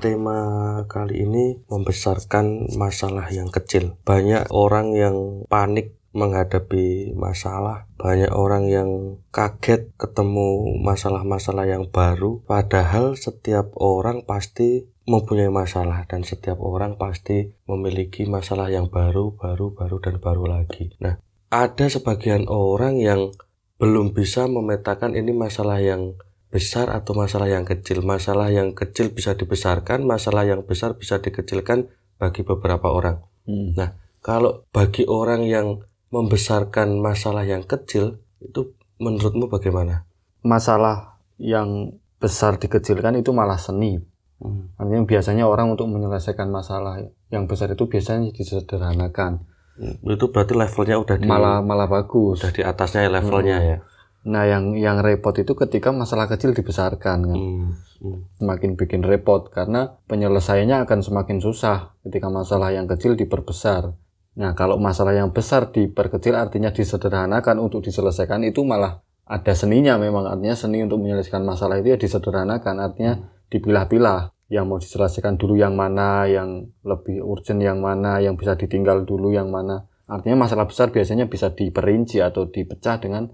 tema kali ini membesarkan masalah yang kecil. Banyak orang yang panik menghadapi masalah, banyak orang yang kaget ketemu masalah-masalah yang baru, padahal setiap orang pasti mempunyai masalah dan setiap orang pasti memiliki masalah yang baru dan baru lagi. Nah, ada sebagian orang yang belum bisa memetakan ini masalah yang besar atau masalah yang kecil. Masalah yang kecil bisa dibesarkan, masalah yang besar bisa dikecilkan bagi beberapa orang. Nah, kalau bagi orang yang membesarkan masalah yang kecil, itu menurutmu bagaimana? Masalah yang besar dikecilkan itu malah seni. Artinya biasanya orang untuk menyelesaikan masalah yang besar itu biasanya disederhanakan. Itu berarti levelnya udah malah bagus. Udah di atasnya levelnya ya. Nah, yang repot itu ketika masalah kecil dibesarkan kan. Semakin bikin repot karena penyelesaiannya akan semakin susah ketika masalah yang kecil diperbesar. Nah, kalau masalah yang besar diperkecil artinya disederhanakan untuk diselesaikan, itu malah ada seninya memang. Artinya seni untuk menyelesaikan masalah itu ya disederhanakan, artinya dipilah-pilah. Yang mau diselesaikan dulu yang mana, yang lebih urgent yang mana, yang bisa ditinggal dulu yang mana. Artinya masalah besar biasanya bisa diperinci atau dipecah dengan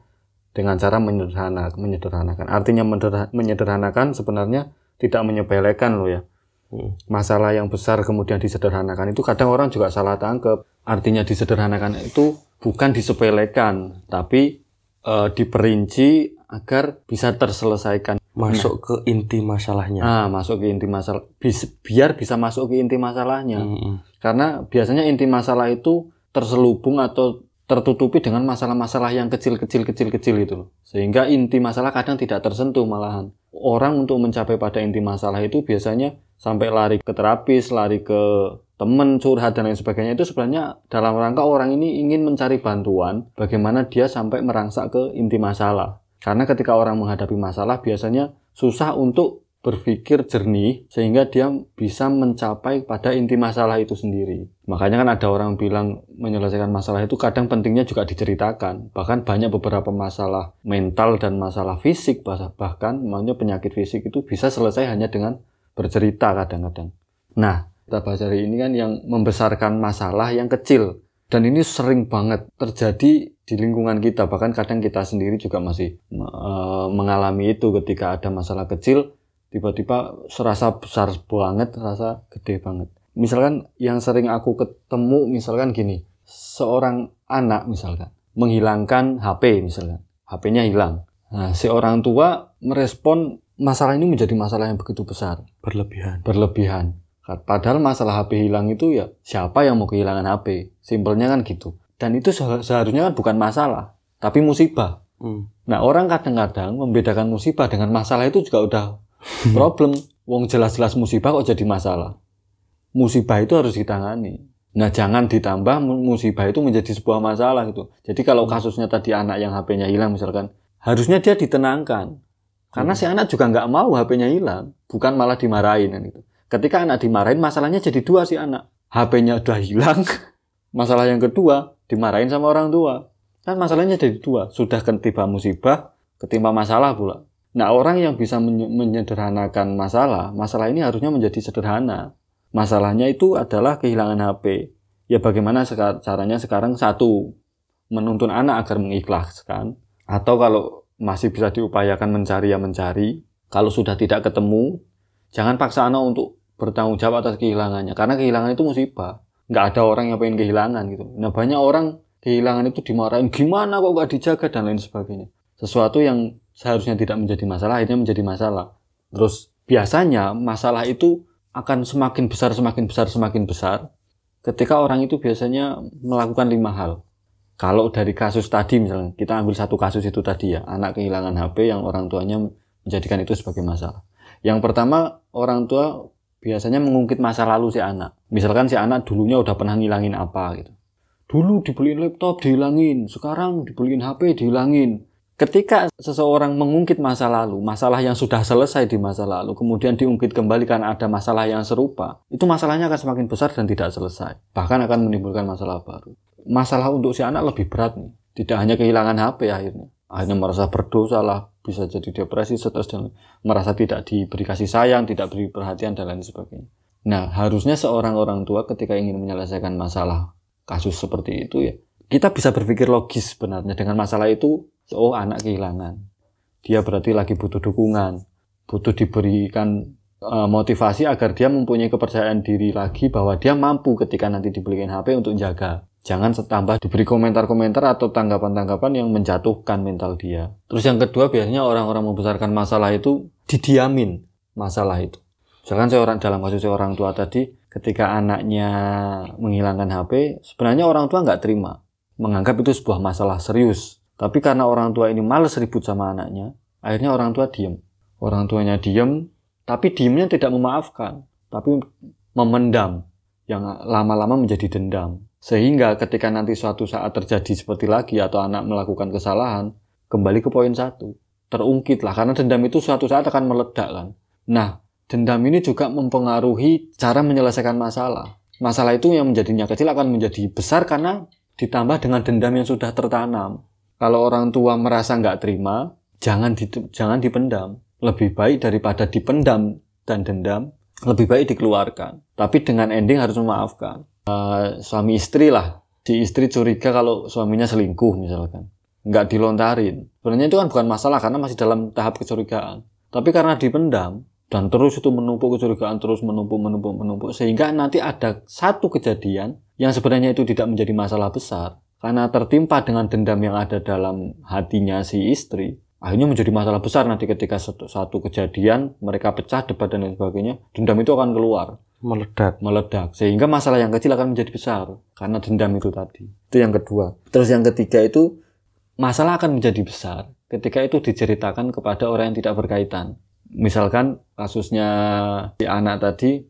cara menyederhanakan. Artinya menyederhanakan sebenarnya tidak menyepelekan loh ya. Masalah yang besar kemudian disederhanakan itu kadang orang juga salah tangkap. Artinya disederhanakan itu bukan disepelekan, tapi diperinci agar bisa terselesaikan. Masuk ke inti masalahnya. Masuk ke inti masalah. Biar bisa masuk ke inti masalahnya. Karena biasanya inti masalah itu terselubung atau tertutupi dengan masalah-masalah yang kecil itu. Sehingga inti masalah kadang tidak tersentuh malahan. Orang untuk mencapai pada inti masalah itu biasanya sampai lari ke terapis, lari ke teman curhat dan lain sebagainya, itu sebenarnya dalam rangka orang ini ingin mencari bantuan bagaimana dia sampai merangsak ke inti masalah. Karena ketika orang menghadapi masalah biasanya susah untuk berpikir jernih sehingga dia bisa mencapai pada inti masalah itu sendiri. Makanya kan ada orang bilang menyelesaikan masalah itu kadang pentingnya juga diceritakan. Bahkan banyak beberapa masalah mental dan masalah fisik, bahkan maksudnya penyakit fisik itu bisa selesai hanya dengan bercerita kadang-kadang. Nah, kita bahas hari ini kan yang membesarkan masalah yang kecil. Dan ini sering banget terjadi di lingkungan kita. Bahkan kadang kita sendiri juga masih mengalami itu ketika ada masalah kecil. Tiba-tiba serasa besar banget, serasa gede banget. Misalkan yang sering aku ketemu, misalkan gini, seorang anak misalkan, menghilangkan HP misalkan, HP-nya hilang. Nah, si orang tua merespon masalah ini menjadi masalah yang begitu besar. Berlebihan. Padahal masalah HP hilang itu ya, siapa yang mau kehilangan HP? Simpelnya kan gitu. Dan itu seharusnya kan bukan masalah, tapi musibah. Nah, orang kadang-kadang membedakan musibah dengan masalah itu juga udah problem. Wong jelas-jelas musibah kok jadi masalah. Musibah itu harus ditangani. Nah, jangan ditambah musibah itu menjadi sebuah masalah gitu. Jadi kalau kasusnya tadi anak yang HP-nya hilang misalkan, harusnya dia ditenangkan. Karena si anak juga nggak mau HP-nya hilang, bukan malah dimarahin kan gitu. Ketika anak dimarahin, masalahnya jadi dua si anak. HP-nya udah hilang, masalah yang kedua dimarahin sama orang tua. Kan masalahnya jadi dua, sudah ketimpa musibah, ketimpa masalah pula. Nah, orang yang bisa menyederhanakan masalah ini harusnya menjadi sederhana. Masalahnya itu adalah kehilangan HP. Ya bagaimana caranya sekarang? Satu, menuntun anak agar mengikhlaskan. Atau kalau masih bisa diupayakan mencari. Kalau sudah tidak ketemu, jangan paksa anak untuk bertanggung jawab atas kehilangannya. Karena kehilangan itu musibah. Nggak ada orang yang pengen kehilangan gitu. Nah, banyak orang kehilangan itu dimarahin. Gimana kok nggak dijaga dan lain sebagainya. Sesuatu yang seharusnya tidak menjadi masalah, akhirnya menjadi masalah. Terus biasanya masalah itu akan semakin besar ketika orang itu biasanya melakukan 5 hal. Kalau dari kasus tadi misalnya, kita ambil satu kasus itu tadi ya, anak kehilangan HP yang orang tuanya menjadikan itu sebagai masalah. Yang pertama, orang tua biasanya mengungkit masa lalu si anak. Misalkan si anak dulunya udah pernah ngilangin apa gitu. Dulu dibeliin laptop dihilangin, sekarang dibeliin HP dihilangin. Ketika seseorang mengungkit masa lalu, masalah yang sudah selesai di masa lalu, kemudian diungkit kembali karena ada masalah yang serupa, itu masalahnya akan semakin besar dan tidak selesai. Bahkan akan menimbulkan masalah baru. Masalah untuk si anak lebih berat nih. Tidak hanya kehilangan HP akhirnya. akhirnya merasa berdosa lah, bisa jadi depresi, stres, dan merasa tidak diberi kasih sayang, tidak beri perhatian, dan lain sebagainya. Nah, harusnya seorang orang tua ketika ingin menyelesaikan masalah kasus seperti itu ya, kita bisa berpikir logis sebenarnya dengan masalah itu. Oh, anak kehilangan, dia berarti lagi butuh dukungan, butuh diberikan motivasi agar dia mempunyai kepercayaan diri lagi bahwa dia mampu ketika nanti dibelikan HP untuk jaga. Jangan tambah diberi komentar-komentar atau tanggapan-tanggapan yang menjatuhkan mental dia. Terus yang kedua, biasanya orang-orang membesarkan masalah itu didiamin masalah itu. Misalkan dalam kasus orang tua tadi, ketika anaknya menghilangkan HP, sebenarnya orang tua nggak terima, menganggap itu sebuah masalah serius. Tapi karena orang tua ini males ribut sama anaknya, akhirnya orang tua diem. Orang tuanya diem, tapi diemnya tidak memaafkan, tapi memendam, yang lama-lama menjadi dendam. Sehingga ketika nanti suatu saat terjadi seperti lagi atau anak melakukan kesalahan, kembali ke poin 1. Terungkit lah, karena dendam itu suatu saat akan meledak kan. Nah, dendam ini juga mempengaruhi cara menyelesaikan masalah. Masalah itu yang menjadinya kecil akan menjadi besar karena ditambah dengan dendam yang sudah tertanam. Kalau orang tua merasa nggak terima, jangan dipendam. Lebih baik daripada dipendam dan dendam, lebih baik dikeluarkan. Tapi dengan ending harus memaafkan. Suami istri lah, si istri curiga kalau suaminya selingkuh misalkan, nggak dilontarin. Sebenarnya itu kan bukan masalah karena masih dalam tahap kecurigaan. Tapi karena dipendam dan terus itu menumpuk kecurigaan, terus menumpuk, sehingga nanti ada satu kejadian yang sebenarnya itu tidak menjadi masalah besar. Karena tertimpa dengan dendam yang ada dalam hatinya si istri, akhirnya menjadi masalah besar nanti ketika satu kejadian, mereka pecah, debat dan lain sebagainya, dendam itu akan keluar. Meledak. Sehingga masalah yang kecil akan menjadi besar. Karena dendam itu tadi. Itu yang kedua. Terus yang ketiga itu, masalah akan menjadi besar ketika itu diceritakan kepada orang yang tidak berkaitan. Misalkan kasusnya si anak tadi,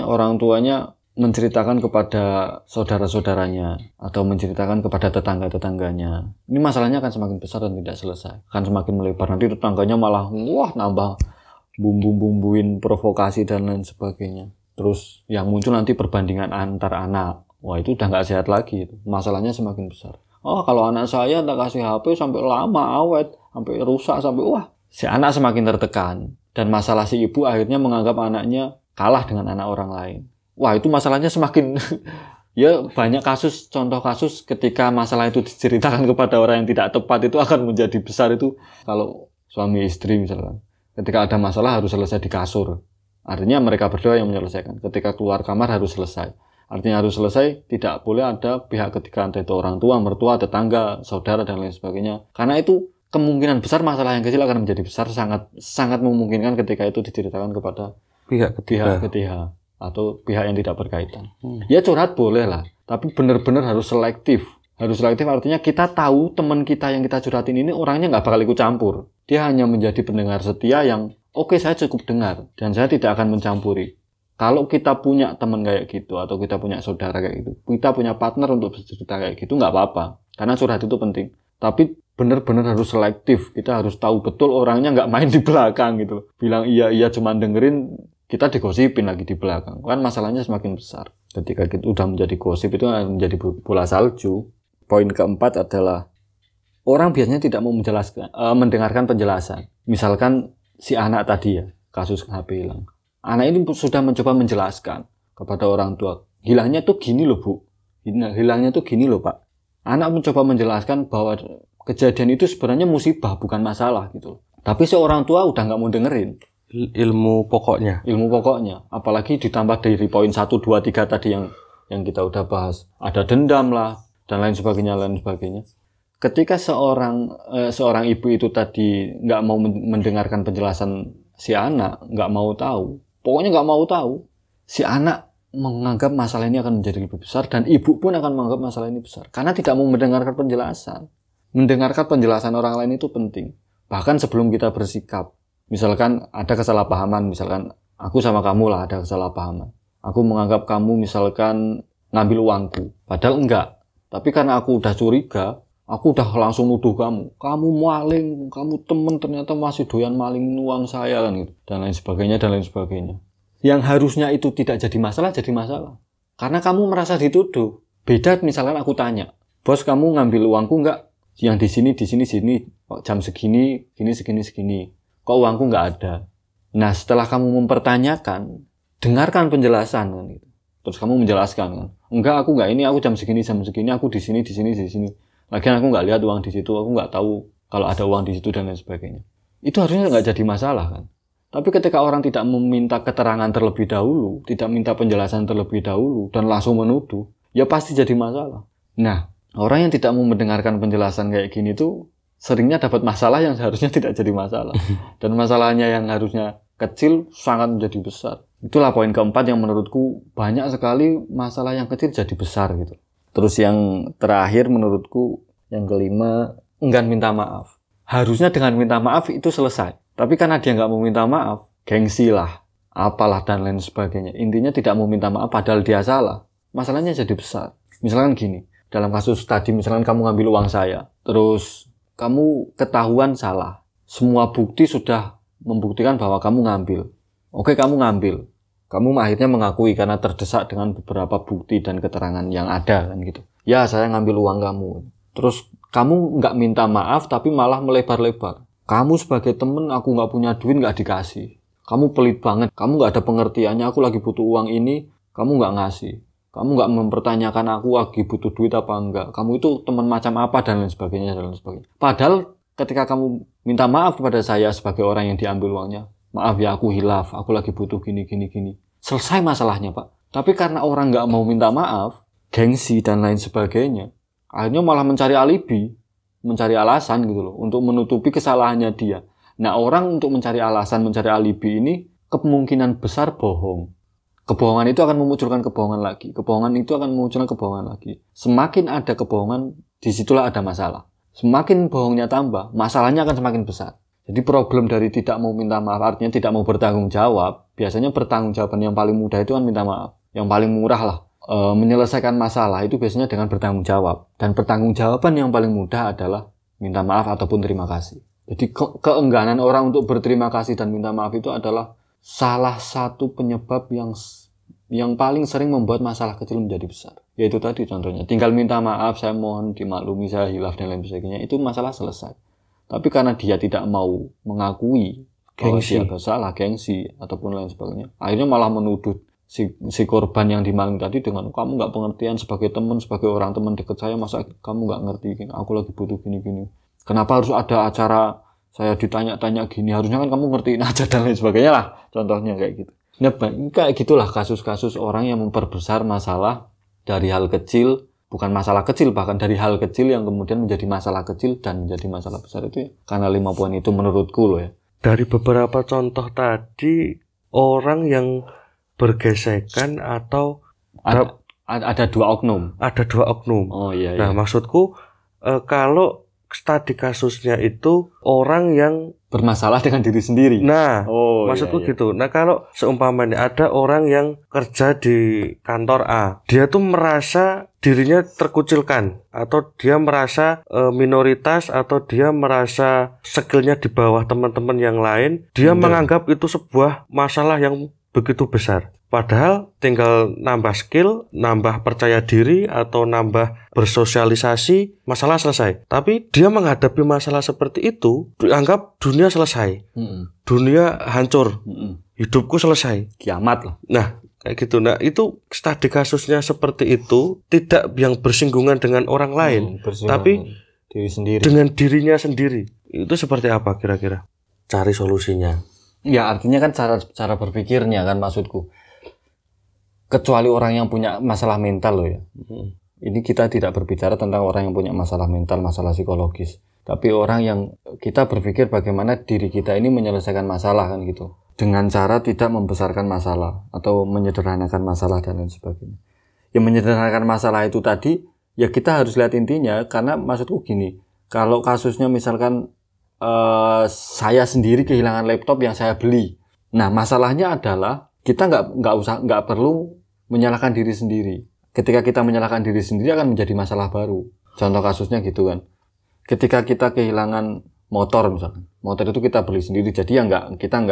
orang tuanya menceritakan kepada saudara-saudaranya atau menceritakan kepada tetangga-tetangganya. Ini masalahnya akan semakin besar dan tidak selesai. Akan semakin melebar. Nanti tetangganya malah nambah bumbu-bumbuin provokasi dan lain sebagainya. Terus yang muncul nanti perbandingan antar anak. Wah, itu udah nggak sehat lagi. Masalahnya semakin besar. Oh, kalau anak saya tak kasih HP sampai lama awet, sampai rusak, sampai si anak semakin tertekan. Dan masalah si ibu akhirnya menganggap anaknya kalah dengan anak orang lain. Wah, itu masalahnya semakin ya banyak contoh kasus ketika masalah itu diceritakan kepada orang yang tidak tepat itu akan menjadi besar itu. Kalau suami istri misalkan, ketika ada masalah harus selesai di kasur. Artinya mereka berdua yang menyelesaikan. Ketika keluar kamar harus selesai. Artinya harus selesai, tidak boleh ada pihak ketiga, entah itu orang tua, mertua, tetangga, saudara dan lain sebagainya. Karena itu kemungkinan besar masalah yang kecil akan menjadi besar, sangat memungkinkan ketika itu diceritakan kepada pihak ketiga atau pihak yang tidak berkaitan. Ya curhat boleh lah, tapi benar-benar harus selektif. Harus selektif artinya kita tahu teman kita yang kita curhatin ini orangnya nggak bakal ikut campur. Dia hanya menjadi pendengar setia yang oke, saya cukup dengar dan saya tidak akan mencampuri. Kalau kita punya teman kayak gitu atau kita punya saudara kayak gitu, kita punya partner untuk bercerita kayak gitu nggak apa-apa. Karena curhat itu penting. Tapi benar-benar harus selektif. Kita harus tahu betul orangnya nggak main di belakang gitu. Bilang iya cuma dengerin, kita digosipin lagi di belakang. Kan masalahnya semakin besar. Ketika kita udah menjadi gosip itu akan menjadi bola salju. Poin keempat adalah orang biasanya tidak mau mendengarkan penjelasan. Misalkan si anak tadi ya, kasus HP hilang. Anak ini sudah mencoba menjelaskan kepada orang tua. Hilangnya tuh gini loh Bu. Hilangnya tuh gini loh Pak. Anak mencoba menjelaskan bahwa kejadian itu sebenarnya musibah, bukan masalah gitu. Tapi seorang tua udah nggak mau dengerin. Ilmu pokoknya. Apalagi ditambah dari poin 1, 2, 3 tadi yang kita udah bahas. Ada dendam lah, dan lain sebagainya. Ketika seorang ibu itu tadi nggak mau mendengarkan penjelasan si anak, nggak mau tahu. Pokoknya nggak mau tahu. Si anak menganggap masalah ini akan menjadi lebih besar, dan ibu pun akan menganggap masalah ini besar. Karena tidak mau mendengarkan penjelasan. Mendengarkan penjelasan orang lain itu penting. Bahkan sebelum kita bersikap. Misalkan ada kesalahpahaman, misalkan aku sama kamu lah ada kesalahpahaman. Aku menganggap kamu misalkan ngambil uangku, padahal enggak. Tapi karena aku udah curiga, aku udah langsung nuduh kamu. Kamu maling, kamu temen ternyata masih doyan maling uang saya kan gitu. Dan lain sebagainya. Yang harusnya itu tidak jadi masalah. Karena kamu merasa dituduh. Beda misalkan aku tanya, bos kamu ngambil uangku enggak? yang di sini jam segini segini. Kok uangku nggak ada? Nah, setelah kamu mempertanyakan, dengarkan penjelasan kan gitu. Terus kamu menjelaskan kan, enggak, aku nggak ini, aku jam segini aku di sini. Lagian aku nggak lihat uang di situ, aku nggak tahu kalau ada uang di situ dan lain sebagainya. Itu harusnya nggak jadi masalah kan. Tapi ketika orang tidak meminta keterangan terlebih dahulu, tidak minta penjelasan terlebih dahulu, dan langsung menuduh, ya pasti jadi masalah. Nah, orang yang tidak mau mendengarkan penjelasan kayak gini tuh seringnya dapat masalah yang seharusnya tidak jadi masalah. Dan masalahnya yang harusnya kecil sangat menjadi besar. Itulah poin keempat yang menurutku banyak sekali masalah yang kecil jadi besar gitu. Terus yang terakhir menurutku, yang kelima, enggan minta maaf. Harusnya dengan minta maaf itu selesai. Tapi karena dia nggak mau minta maaf, gengsi lah, apalah dan lain sebagainya. Intinya tidak mau minta maaf padahal dia salah. Masalahnya jadi besar. Misalkan gini, dalam kasus tadi misalkan kamu ngambil uang saya, terus kamu ketahuan salah. Semua bukti sudah membuktikan bahwa kamu ngambil. Oke, kamu ngambil. Kamu akhirnya mengakui karena terdesak dengan beberapa bukti dan keterangan yang ada kan gitu. Ya, saya ngambil uang kamu. Terus kamu nggak minta maaf tapi malah melebar-lebar. Kamu sebagai temen, aku nggak punya duit, nggak dikasih. Kamu pelit banget, kamu nggak ada pengertiannya, aku lagi butuh uang ini, kamu nggak ngasih. Kamu nggak mempertanyakan aku lagi butuh duit apa enggak. Kamu itu teman macam apa dan lain sebagainya. Padahal ketika kamu minta maaf kepada saya sebagai orang yang diambil uangnya, maaf ya, aku hilaf, aku lagi butuh gini. Selesai masalahnya, Pak. Tapi karena orang nggak mau minta maaf, gengsi dan lain sebagainya, akhirnya malah mencari alibi, mencari alasan gitu loh, untuk menutupi kesalahannya dia. Nah, orang untuk mencari alasan, mencari alibi ini kemungkinan besar bohong. Kebohongan itu akan memunculkan kebohongan lagi. Kebohongan itu akan memunculkan kebohongan lagi. Semakin ada kebohongan, disitulah ada masalah. Semakin bohongnya tambah, masalahnya akan semakin besar. Jadi problem dari tidak mau minta maaf, artinya tidak mau bertanggung jawab. Biasanya bertanggung jawaban yang paling mudah itu kan minta maaf. Yang paling murah lah. Menyelesaikan masalah itu biasanya dengan bertanggung jawab. Dan pertanggungjawaban yang paling mudah adalah minta maaf ataupun terima kasih. Jadi keengganan orang untuk berterima kasih dan minta maaf itu adalah salah satu penyebab yang paling sering membuat masalah kecil menjadi besar. Yaitu tadi contohnya, tinggal minta maaf, saya mohon dimaklumi, saya hilaf dan lain sebagainya, itu masalah selesai. Tapi karena dia tidak mau mengakui bahwa dia bersalah, gengsi ataupun lain sebagainya, akhirnya malah menuduh si korban yang dimaling tadi dengan, kamu nggak pengertian sebagai teman, sebagai orang teman dekat saya, masa kamu nggak ngerti, aku lagi butuh gini. Kenapa harus ada acara saya ditanya-tanya gini, harusnya kan kamu ngertiin aja dan lain sebagainya lah, contohnya kayak gitu. Nah, kayak gitulah kasus-kasus orang yang memperbesar masalah dari hal kecil, bukan masalah kecil, bahkan dari hal kecil yang kemudian menjadi masalah kecil dan menjadi masalah besar itu ya. Karena 5 poin itu menurutku loh ya. Dari beberapa contoh tadi, orang yang bergesekan atau ada 2 oknum. Ada 2 oknum. Oh iya. Nah, maksudku kalau tadi kasusnya itu orang yang bermasalah dengan diri sendiri. Nah, maksudku gitu. Nah, kalau seumpamanya ada orang yang kerja di kantor A, dia tuh merasa dirinya terkucilkan, atau dia merasa minoritas, atau dia merasa skillnya di bawah teman-teman yang lain, dia menganggap itu sebuah masalah yang begitu besar. Padahal tinggal nambah skill, nambah percaya diri, atau nambah bersosialisasi, masalah selesai. Tapi dia menghadapi masalah seperti itu, dianggap dunia selesai. Dunia hancur. Hidupku selesai. Kiamat lah. Nah, kayak gitu. Nah, itu tadi kasusnya seperti itu, tidak yang bersinggungan dengan orang lain, tapi diri sendiri. Dengan dirinya sendiri. Itu seperti apa kira-kira? Cari solusinya. Ya, artinya kan cara berpikirnya kan maksudku. Kecuali orang yang punya masalah mental loh ya. Ini kita tidak berbicara tentang orang yang punya masalah mental, masalah psikologis. Tapi orang yang kita berpikir bagaimana diri kita ini menyelesaikan masalah kan gitu. Dengan cara tidak membesarkan masalah atau menyederhanakan masalah dan lain sebagainya. Yang menyederhanakan masalah itu tadi, ya kita harus lihat intinya. Karena maksudku gini, kalau kasusnya misalkan saya sendiri kehilangan laptop yang saya beli. Nah, masalahnya adalah kita nggak perlu menyalahkan diri sendiri. Ketika kita menyalahkan diri sendiri akan menjadi masalah baru. Contoh kasusnya gitu kan. Ketika kita kehilangan motor misalkan, motor itu kita beli sendiri, jadi ya kita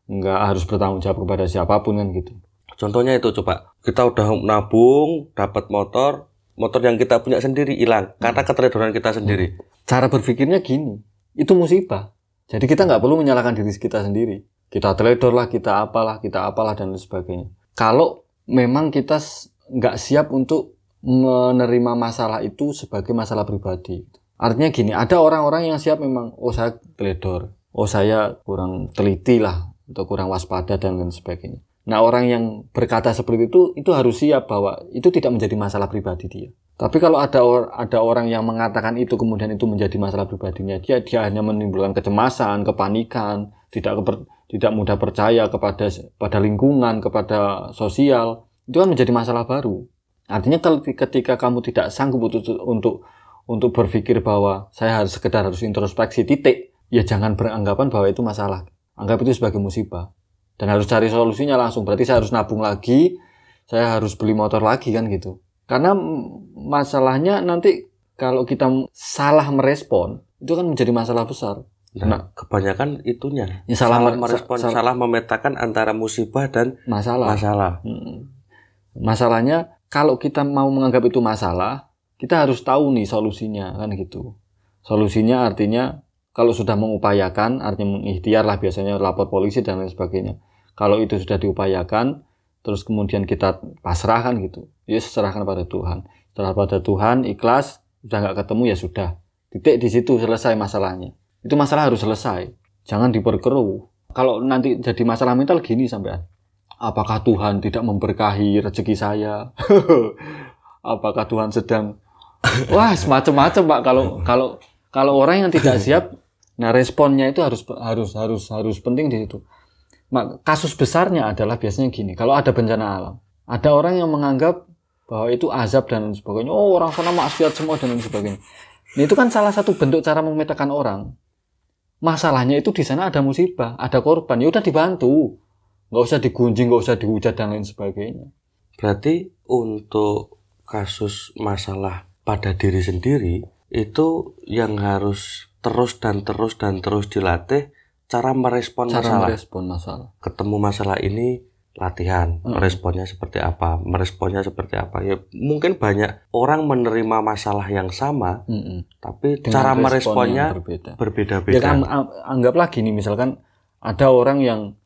nggak harus bertanggung jawab kepada siapapun kan gitu. Contohnya itu coba, kita udah nabung, dapat motor, motor yang kita punya sendiri hilang karena keteledoran kita sendiri. Cara berpikirnya gini, itu musibah. Jadi kita nggak perlu menyalahkan diri kita sendiri. Kita teledor lah, kita apalah dan lain sebagainya. Kalau memang kita nggak siap untuk menerima masalah itu sebagai masalah pribadi. Artinya gini, ada orang-orang yang siap memang, saya teledor, saya kurang teliti lah, atau kurang waspada dan lain sebagainya. Nah, orang yang berkata seperti itu harus siap bahwa itu tidak menjadi masalah pribadi dia. Tapi kalau ada orang yang mengatakan itu kemudian itu menjadi masalah pribadinya dia hanya menimbulkan kecemasan, kepanikan, tidak mudah percaya kepada lingkungan, kepada sosial, itu kan menjadi masalah baru. Artinya ketika kamu tidak sanggup untuk berpikir bahwa saya harus introspeksi titik, ya jangan beranggapan bahwa itu masalah. Anggap itu sebagai musibah. Dan harus cari solusinya langsung. Berarti saya harus nabung lagi, saya harus beli motor lagi kan gitu. Karena masalahnya nanti kalau kita salah merespon, itu kan menjadi masalah besar. Nah, kebanyakan itunya. Ya, salah merespon, salah memetakan antara musibah dan masalah. Masalahnya kalau kita mau menganggap itu masalah, kita harus tahu nih solusinya kan gitu. Solusinya artinya kalau sudah mengupayakan, artinya mengikhtiar lah biasanya lapor polisi dan lain sebagainya. Kalau itu sudah diupayakan, terus kemudian kita pasrahkan gitu. Ya serahkan pada Tuhan. Setelah pada Tuhan, ikhlas, sudah nggak ketemu ya sudah. Titik di situ selesai masalahnya. Itu masalah harus selesai. Jangan diperkeruh. Kalau nanti jadi masalah mental gini sampean. Apakah Tuhan tidak memberkahi rezeki saya? Apakah Tuhan sedang semacam-macam Pak kalau orang yang tidak siap. Nah, responnya itu harus penting di situ. Kasus besarnya adalah biasanya gini, kalau ada bencana alam, ada orang yang menganggap bahwa itu azab dan lain sebagainya. Orang sana maksiat semua dan lain sebagainya. Nah, itu kan salah satu bentuk cara memetakan orang. Masalahnya itu di sana ada musibah, ada korban, ya udah dibantu. Nggak usah digunjing, nggak usah dihujat dan lain sebagainya. Berarti untuk kasus masalah pada diri sendiri itu yang harus terus dilatih cara merespon masalah. Ketemu masalah ini latihan, meresponnya seperti apa. Ya mungkin banyak orang menerima masalah yang sama, tapi dengan cara meresponnya berbeda-beda. Ya kan, anggaplah gini, misalkan ada orang yang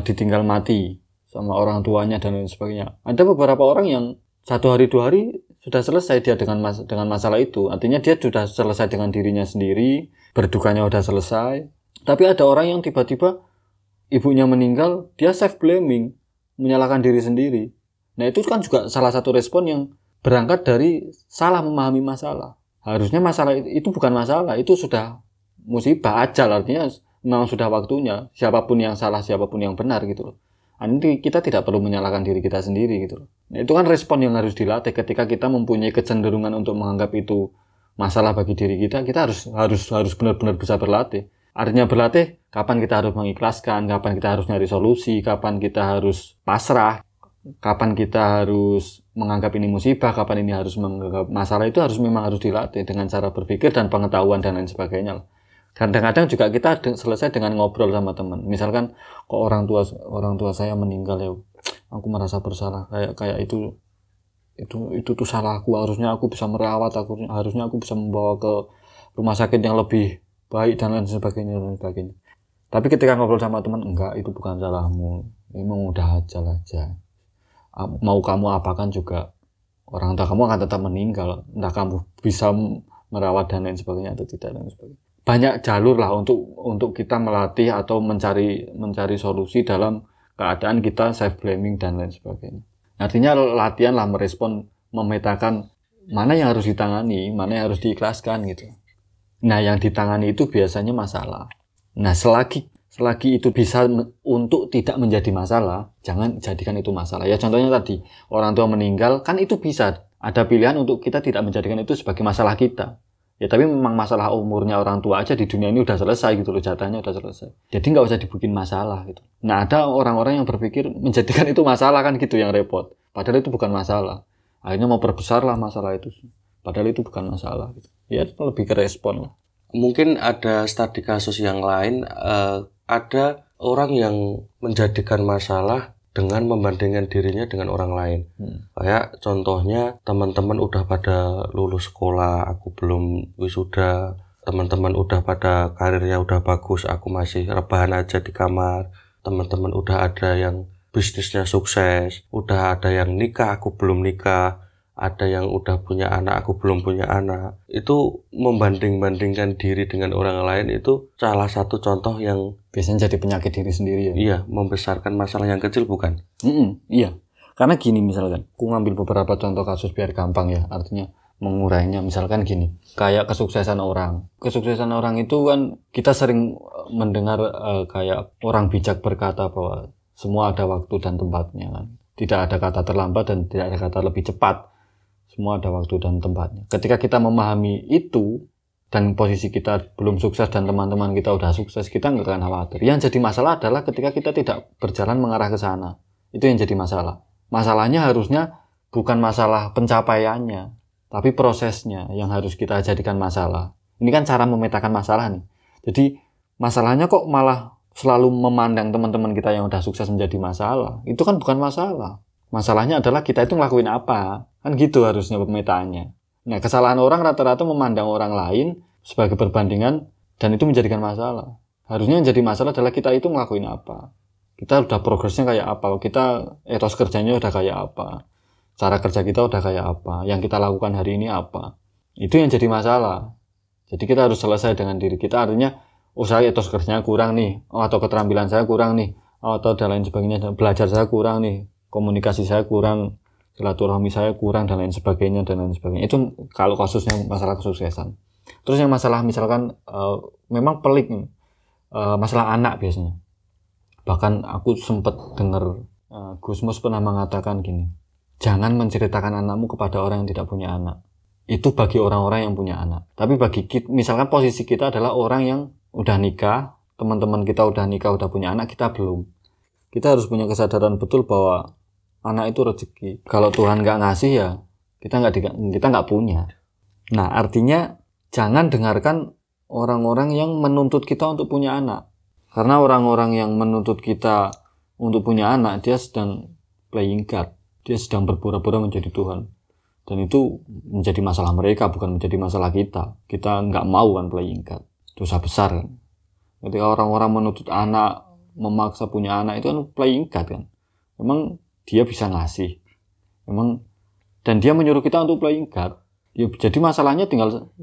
ditinggal mati sama orang tuanya dan lain sebagainya. Ada beberapa orang yang 1 hari 2 hari sudah selesai dia dengan masalah itu. Artinya dia sudah selesai dengan dirinya sendiri, berdukanya sudah selesai. Tapi ada orang yang tiba-tiba ibunya meninggal, dia self blaming, menyalahkan diri sendiri. Nah, itu kan juga salah satu respon yang berangkat dari salah memahami masalah. Harusnya masalah itu bukan masalah, itu sudah musibah, ajal, artinya memang sudah waktunya. Siapapun yang salah, siapapun yang benar gitu loh. Nanti kita tidak perlu menyalahkan diri kita sendiri gitu loh. Nah, itu kan respon yang harus dilatih ketika kita mempunyai kecenderungan untuk menganggap itu masalah bagi diri kita harus benar-benar bisa berlatih. Artinya berlatih, kapan kita harus mengikhlaskan, kapan kita harus nyari solusi, kapan kita harus pasrah, kapan kita harus menganggap ini musibah, kapan ini harus menganggap masalah, itu memang harus dilatih dengan cara berpikir dan pengetahuan dan lain sebagainya. Kadang-kadang juga kita selesai dengan ngobrol sama teman. Misalkan kok orang tua saya meninggal ya, aku merasa bersalah. Kayak itu tuh salahku. Harusnya aku bisa merawat, harusnya aku bisa membawa ke rumah sakit yang lebih baik dan lain sebagainya. Tapi ketika ngobrol sama teman, enggak, itu bukan salahmu. Memang udah ajal aja. Mau kamu apakan juga orang tua kamu akan tetap meninggal. Entah kamu bisa merawat dan lain sebagainya atau tidak dan lain sebagainya. Banyak jalur lah untuk kita melatih atau mencari solusi dalam keadaan kita self blaming dan lain sebagainya. Artinya latihan lah merespon, memetakan mana yang harus ditangani, mana yang harus diikhlaskan gitu. Nah, yang ditangani itu biasanya masalah. Nah, selagi itu bisa untuk tidak menjadi masalah, jangan jadikan itu masalah. Ya contohnya tadi, orang tua meninggal, kan itu bisa ada pilihan untuk kita tidak menjadikan itu sebagai masalah kita. Ya tapi memang masalah umurnya orang tua aja di dunia ini udah selesai gitu loh, jatahnya udah selesai. Jadi nggak usah dibikin masalah gitu. Nah, ada orang-orang yang berpikir menjadikan itu masalah kan gitu yang repot. Padahal itu bukan masalah. Akhirnya mau perbesar lah masalah itu. Padahal itu bukan masalah gitu. Ya lebih ke respon lah. Mungkin ada studi kasus yang lain, ada orang yang menjadikan masalah dengan membandingkan dirinya dengan orang lain. Kayak contohnya teman-teman udah pada lulus sekolah, aku belum wisuda. Teman-teman udah pada karirnya udah bagus, aku masih rebahan aja di kamar. Teman-teman udah ada yang bisnisnya sukses, udah ada yang nikah, aku belum nikah. Ada yang udah punya anak, aku belum punya anak. Itu membanding-bandingkan diri dengan orang lain itu salah satu contoh yang biasanya jadi penyakit diri sendiri ya. Iya, membesarkan masalah yang kecil bukan? Iya, karena gini misalkan, aku ngambil beberapa contoh kasus biar gampang ya, artinya mengurainya. Misalkan gini, kayak kesuksesan orang. Kesuksesan orang itu kan kita sering mendengar kayak orang bijak berkata bahwa semua ada waktu dan tempatnya kan. Tidak ada kata terlambat dan tidak ada kata lebih cepat. Semua ada waktu dan tempatnya. Ketika kita memahami itu, dan posisi kita belum sukses dan teman-teman kita udah sukses, kita nggak akan khawatir. Yang jadi masalah adalah ketika kita tidak berjalan mengarah ke sana. Itu yang jadi masalah. Masalahnya harusnya bukan masalah pencapaiannya, tapi prosesnya yang harus kita jadikan masalah. Ini kan cara memetakan masalah nih. Jadi masalahnya kok malah selalu memandang teman-teman kita yang udah sukses menjadi masalah. Itu kan bukan masalah. Masalahnya adalah kita itu ngelakuin apa. Kan gitu harusnya pemetaannya. Nah, kesalahan orang rata-rata memandang orang lain sebagai perbandingan dan itu menjadikan masalah. Harusnya yang jadi masalah adalah kita itu ngelakuin apa. Kita udah progresnya kayak apa. Kita etos kerjanya udah kayak apa. Cara kerja kita udah kayak apa. Yang kita lakukan hari ini apa. Itu yang jadi masalah. Jadi kita harus selesai dengan diri kita. Artinya, saya etos kerjanya kurang nih. Atau keterampilan saya kurang nih. Atau dan lain sebagainya. Belajar saya kurang nih. Komunikasi saya kurang, silaturahmi saya kurang dan lain sebagainya. Itu kalau kasusnya masalah kesuksesan. Terus yang masalah misalkan memang pelik nih, masalah anak biasanya. Bahkan aku sempat dengar Gusmus pernah mengatakan gini, jangan menceritakan anakmu kepada orang yang tidak punya anak. Itu bagi orang-orang yang punya anak. Tapi bagi kita, misalkan posisi kita adalah orang yang udah nikah, teman-teman kita udah nikah, udah punya anak, kita belum. Kita harus punya kesadaran betul bahwa anak itu rezeki. Kalau Tuhan nggak ngasih ya kita nggak punya. Nah, artinya jangan dengarkan orang-orang yang menuntut kita untuk punya anak. Karena orang-orang yang menuntut kita untuk punya anak, dia sedang playing God. Dia sedang berpura-pura menjadi Tuhan. Dan itu menjadi masalah mereka, bukan menjadi masalah kita. Kita nggak mau kan playing God. Dosa besar kan. Ketika orang-orang menuntut anak, memaksa punya anak, itu kan playing God kan. Memang dia bisa ngasih. Dan dia menyuruh kita untuk playing God. Ya, jadi masalahnya tinggal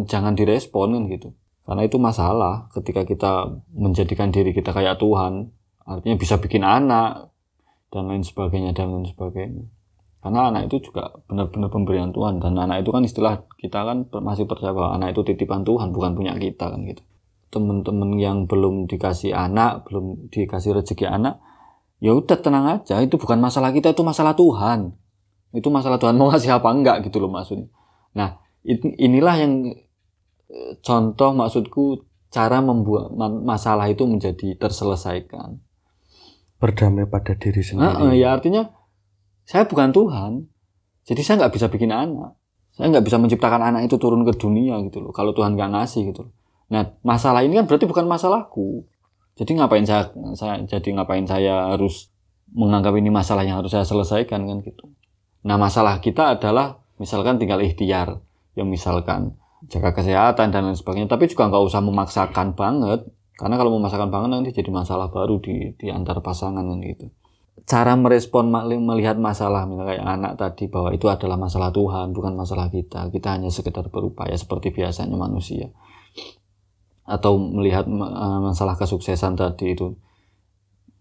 jangan direspon kan gitu. Karena itu masalah ketika kita menjadikan diri kita kayak Tuhan. Artinya bisa bikin anak dan lain sebagainya. Karena anak itu juga benar-benar pemberian Tuhan. Dan anak itu kan istilah kita kan masih percaya bahwa anak itu titipan Tuhan, bukan punya kita kan gitu. Teman-teman yang belum dikasih anak, belum dikasih rezeki anak, ya udah tenang aja, itu bukan masalah kita, itu masalah Tuhan. Itu masalah Tuhan mau ngasih apa enggak gitu loh maksudnya. Nah, inilah yang contoh maksudku cara membuat masalah itu menjadi terselesaikan. Berdamai pada diri sendiri. Ya artinya saya bukan Tuhan, jadi saya nggak bisa bikin anak. Saya nggak bisa menciptakan anak itu turun ke dunia gitu loh. Kalau Tuhan nggak ngasih gitu loh. Nah, masalah ini kan berarti bukan masalahku. Jadi ngapain saya harus menganggap ini masalah yang harus saya selesaikan kan gitu. Nah, masalah kita adalah misalkan tinggal ikhtiar, ya misalkan jaga kesehatan dan lain sebagainya, tapi juga nggak usah memaksakan banget, karena kalau memaksakan banget nanti jadi masalah baru di antar pasangan kan gitu. Cara merespon melihat masalah misalnya kayak anak tadi, bahwa itu adalah masalah Tuhan, bukan masalah kita. Kita hanya sekedar berupaya seperti biasanya manusia. Atau melihat masalah kesuksesan tadi itu,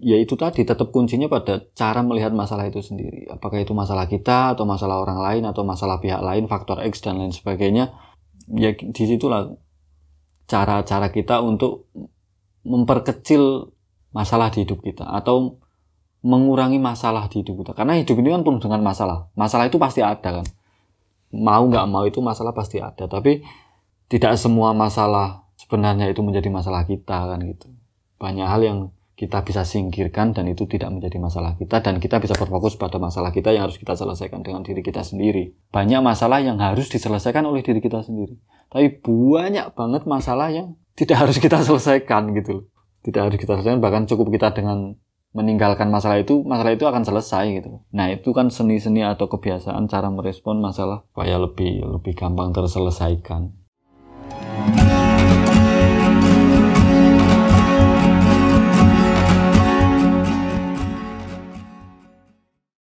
ya itu tadi tetap kuncinya pada cara melihat masalah itu sendiri. Apakah itu masalah kita atau masalah orang lain atau masalah pihak lain, faktor X dan lain sebagainya. Ya disitulah cara-cara kita untuk memperkecil masalah di hidup kita atau mengurangi masalah di hidup kita. Karena hidup ini kan penuh dengan masalah. Masalah itu pasti ada kan. Mau nggak mau itu masalah pasti ada. Tapi tidak semua masalah sebenarnya itu menjadi masalah kita kan gitu. Banyak hal yang kita bisa singkirkan dan itu tidak menjadi masalah kita, dan kita bisa berfokus pada masalah kita yang harus kita selesaikan dengan diri kita sendiri. Banyak masalah yang harus diselesaikan oleh diri kita sendiri, tapi banyak banget masalah yang tidak harus kita selesaikan gitu. Tidak harus kita selesaikan, bahkan cukup kita dengan meninggalkan masalah itu akan selesai gitu. Nah, itu kan seni-seni atau kebiasaan cara merespon masalah supaya lebih gampang terselesaikan.